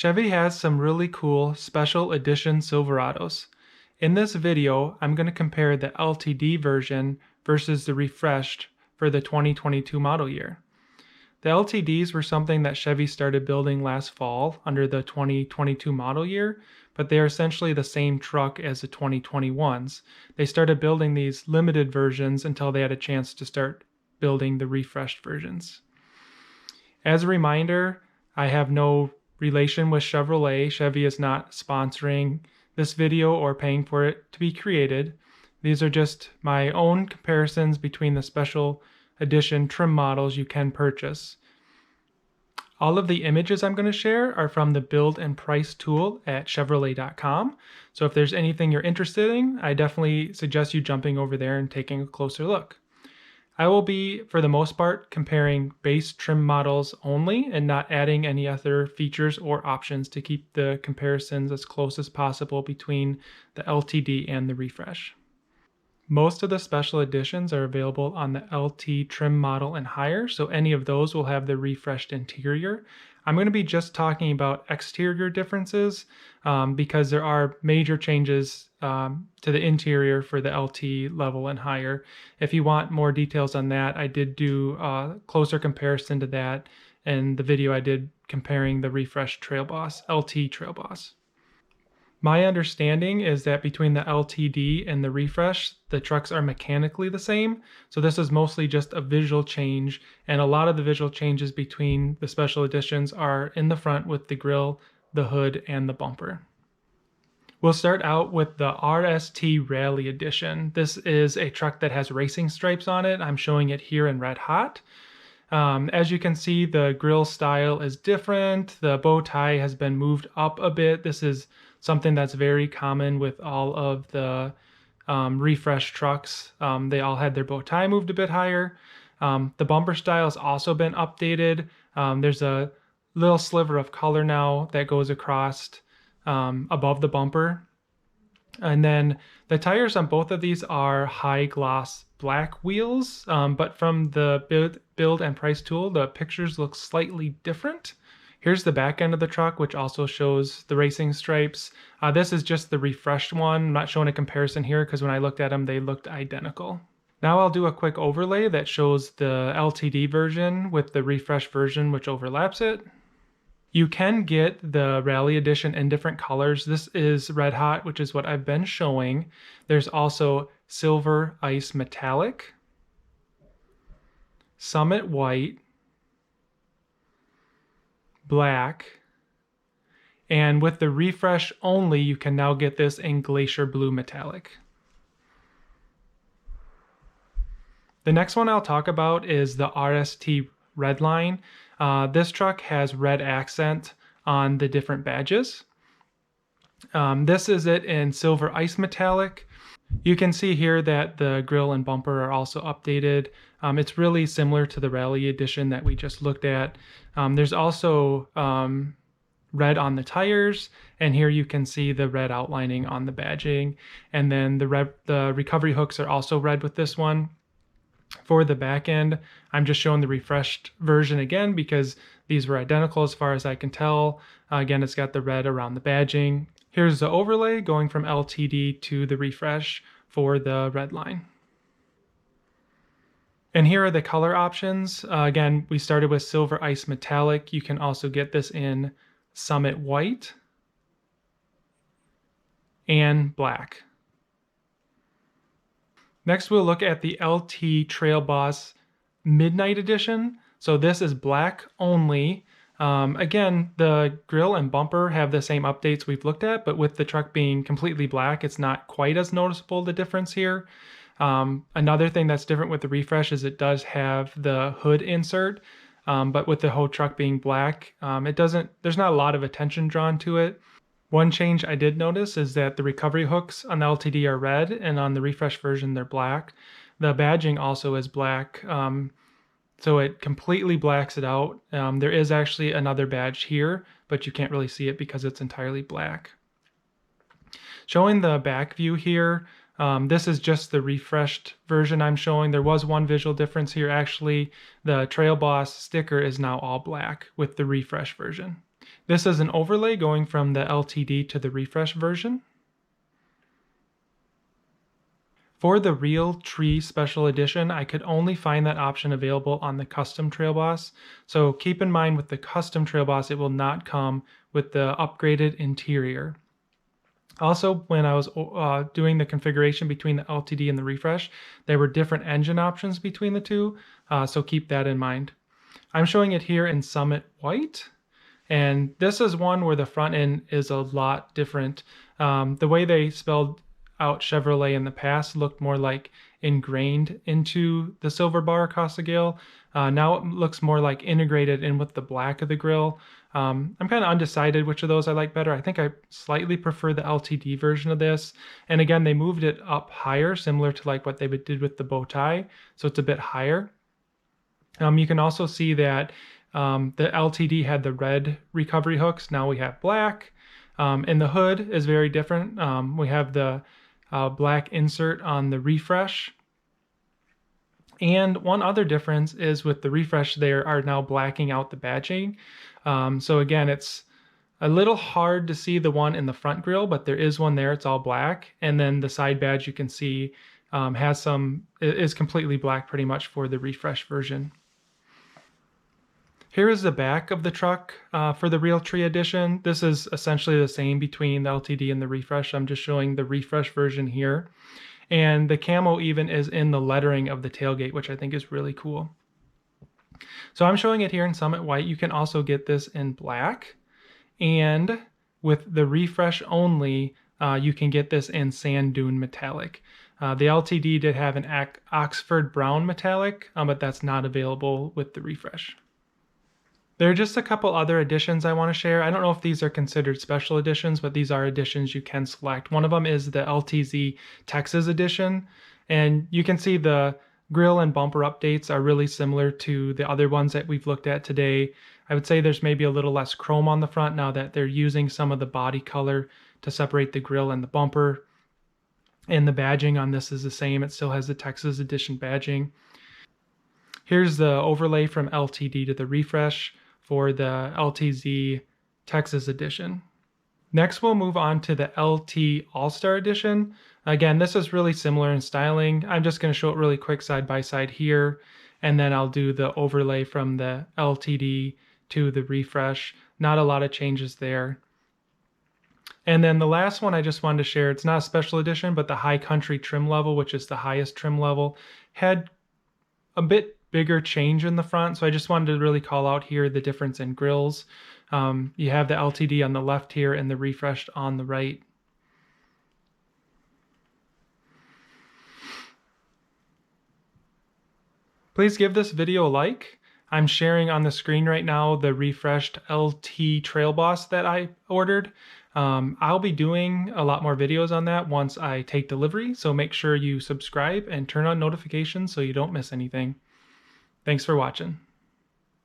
Chevy has some really cool special edition Silverados. In this video, I'm going to compare the LTD version versus the refreshed for the 2022 model year. The LTDs were something that Chevy started building last fall under the 2022 model year, but they are essentially the same truck as the 2021s. They started building these limited versions until they had a chance to start building the refreshed versions. As a reminder, I have no relation with Chevrolet. Chevy is not sponsoring this video or paying for it to be created. These are just my own comparisons between the special edition trim models you can purchase. All of the images I'm going to share are from the build and price tool at Chevrolet.com. So if there's anything you're interested in, I definitely suggest you jumping over there and taking a closer look. I will be, for the most part, comparing base trim models only and not adding any other features or options to keep the comparisons as close as possible between the LTD and the refresh. Most of the special editions are available on the LT trim model and higher, so any of those will have the refreshed interior. I'm going to be just talking about exterior differences because there are major changes to the interior for the LT level and higher. If you want more details on that, I did do a closer comparison to that in the video I did comparing the refreshed Trail Boss, LT Trail Boss. My understanding is that between the LTD and the refresh, the trucks are mechanically the same. So this is mostly just a visual change, and a lot of the visual changes between the special editions are in the front with the grille, the hood, and the bumper. We'll start out with the RST Rally edition. This is a truck that has racing stripes on it. I'm showing it here in red hot. As you can see, the grille style is different. The bow tie has been moved up a bit. This is something that's very common with all of the refresh trucks. They all had their bow tie moved a bit higher. The bumper style has also been updated. There's a little sliver of color now that goes across above the bumper. And then the tires on both of these are high gloss black wheels, but from the build and price tool, the pictures look slightly different. Here's the back end of the truck, which also shows the racing stripes. This is just the refreshed one. I'm not showing a comparison here because when I looked at them, they looked identical. Now I'll do a quick overlay that shows the LTD version with the refresh version, which overlaps it. You can get the Rally Edition in different colors. This is Red Hot, which is what I've been showing. There's also Silver Ice Metallic, Summit White, Black, and with the refresh only, you can now get this in Glacier Blue Metallic. The next one I'll talk about is the RST Redline. This truck has red accent on the different badges. This is it in Silver Ice Metallic. You can see here that the grille and bumper are also updated. It's really similar to the Rally Edition that we just looked at. There's also red on the tires, and here you can see the red outlining on the badging. And then the recovery hooks are also red with this one. For the back end, I'm just showing the refreshed version again because these were identical as far as I can tell. Again, it's got the red around the badging. Here's the overlay going from LTD to the refresh for the Redline. And here are the color options. Again, we started with Silver Ice Metallic. You can also get this in Summit White and Black. Next, we'll look at the LT Trail Boss Midnight Edition. So this is black only. Again, the grille and bumper have the same updates we've looked at, but with the truck being completely black, it's not quite as noticeable the difference here. Another thing that's different with the refresh is it does have the hood insert, but with the whole truck being black, there's not a lot of attention drawn to it. One change I did notice is that the recovery hooks on the LTD are red, and on the refresh version they're black. The badging also is black, so it completely blacks it out. There is actually another badge here, but you can't really see it because it's entirely black. Showing the back view here, this is just the refreshed version I'm showing. There was one visual difference here actually. The Trail Boss sticker is now all black with the refresh version. This is an overlay going from the LTD to the refresh version. For the Realtree Special Edition, I could only find that option available on the Custom Trail Boss. So keep in mind with the Custom Trail Boss, it will not come with the upgraded interior. Also, when I was doing the configuration between the LTD and the refresh, there were different engine options between the two, so keep that in mind. I'm showing it here in Summit White, and this is one where the front end is a lot different. The way they spelled out Chevrolet in the past looked more like ingrained into the silver bar Costa. Now it looks more like integrated in with the black of the grille. I'm kind of undecided which of those I like better. I think I slightly prefer the LTD version of this. And again, they moved it up higher, similar to like what they did with the bow tie. So it's a bit higher. You can also see that the LTD had the red recovery hooks. Now we have black. And the hood is very different. We have the black insert on the refresh. And one other difference is with the refresh, they are now blacking out the badging. So again, it's a little hard to see the one in the front grille, but there is one there. It's all black. And then the side badge you can see is completely black pretty much for the refresh version. Here is the back of the truck for the Realtree edition. This is essentially the same between the LTD and the refresh. I'm just showing the refresh version here. And the camo even is in the lettering of the tailgate, which I think is really cool. So I'm showing it here in Summit White. You can also get this in black. And with the refresh only, you can get this in Sand Dune Metallic. The LTD did have an Oxford Brown Metallic, but that's not available with the refresh. There are just a couple other editions I want to share. I don't know if these are considered special editions, but these are editions you can select. One of them is the LTZ Texas edition, and you can see the grille and bumper updates are really similar to the other ones that we've looked at today. I would say there's maybe a little less chrome on the front now that they're using some of the body color to separate the grille and the bumper. And the badging on this is the same. It still has the Texas edition badging. Here's the overlay from LTD to the refresh for the LTZ Texas edition. Next, we'll move on to the LT All-Star edition. Again, this is really similar in styling. I'm just going to show it really quick side by side here, and then I'll do the overlay from the LTD to the refresh. Not a lot of changes there. And then the last one I just wanted to share, it's not a special edition, but the High Country trim level, which is the highest trim level, had a bit bigger change in the front. So I just wanted to really call out here the difference in grills. You have the LTD on the left here and the refreshed on the right. Please give this video a like. I'm sharing on the screen right now the refreshed LT Trail Boss that I ordered. I'll be doing a lot more videos on that once I take delivery, so make sure you subscribe and turn on notifications so you don't miss anything. Thanks for watching.